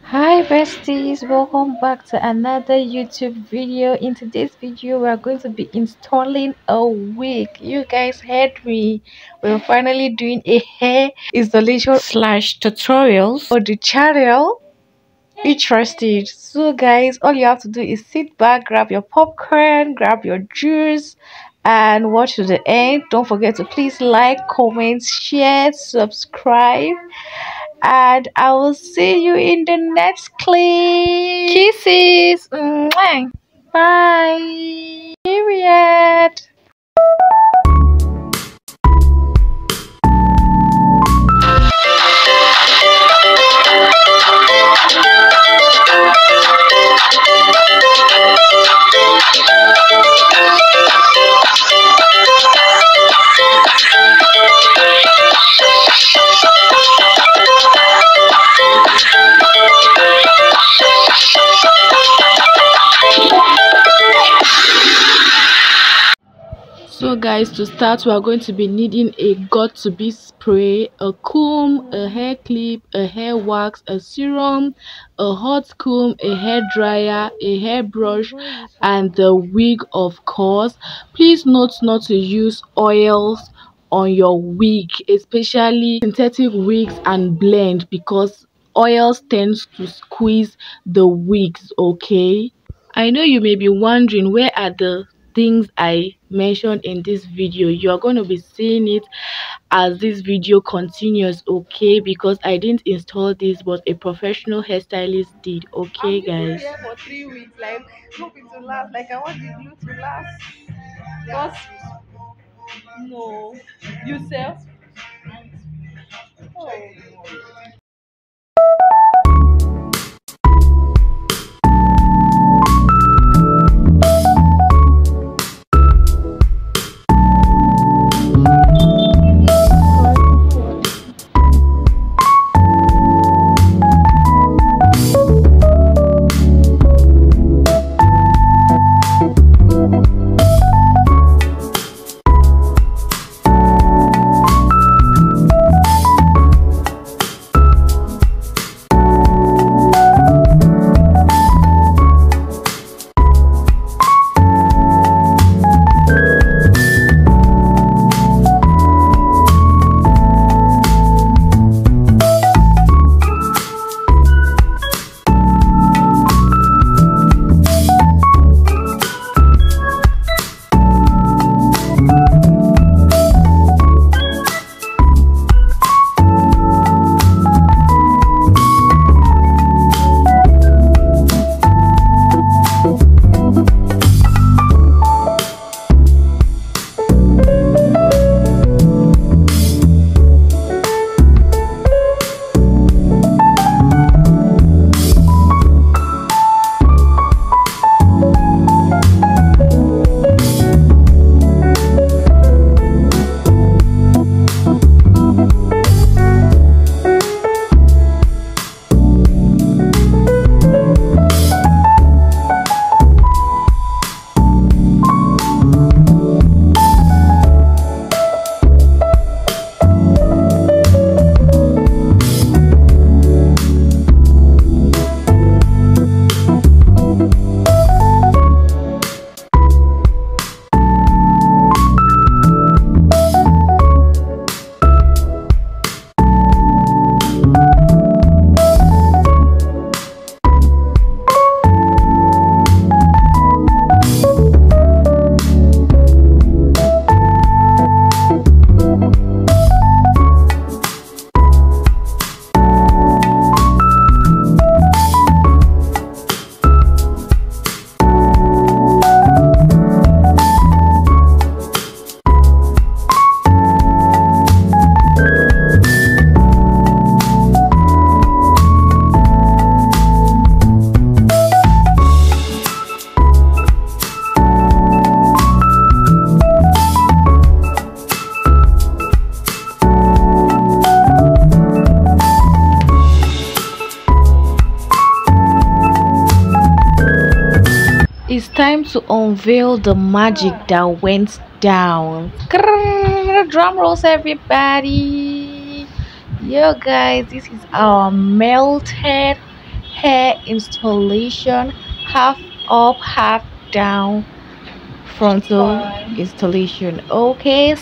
Hi besties, welcome back to another YouTube video. In today's video we are going to be installing a wig. You guys heard me. We're finally doing a hair installation slash tutorial for the channel. Interested? So guys, all you have to do is sit back, grab your popcorn, grab your juice and watch to the end. Don't forget to please like, comment, share, subscribe, and I will see you in the next clip. Kisses. Mwah. Bye. Period. So guys, to start we are going to be needing a got2b spray, a comb, a hair clip, a hair wax, a serum, a hot comb, a hair dryer, a hairbrush, and the wig, of course. Please note not to use oils on your wig, especially synthetic wigs, and blend because oils tends to squeeze the wigs. Okay, I know you may be wondering where are the things I mentioned in this video. You are going to be seeing it as this video continues, okay? Because I didn't install this, but a professional hairstylist did. Okay, guys. Here for 3 weeks, like hope it will last. Like I want the glue to last. Because no, you self. Oh. It's time to unveil the magic that went down. Drum rolls, everybody. Yo guys, this is our melted hair installation, half up, half down, frontal installation. Okay.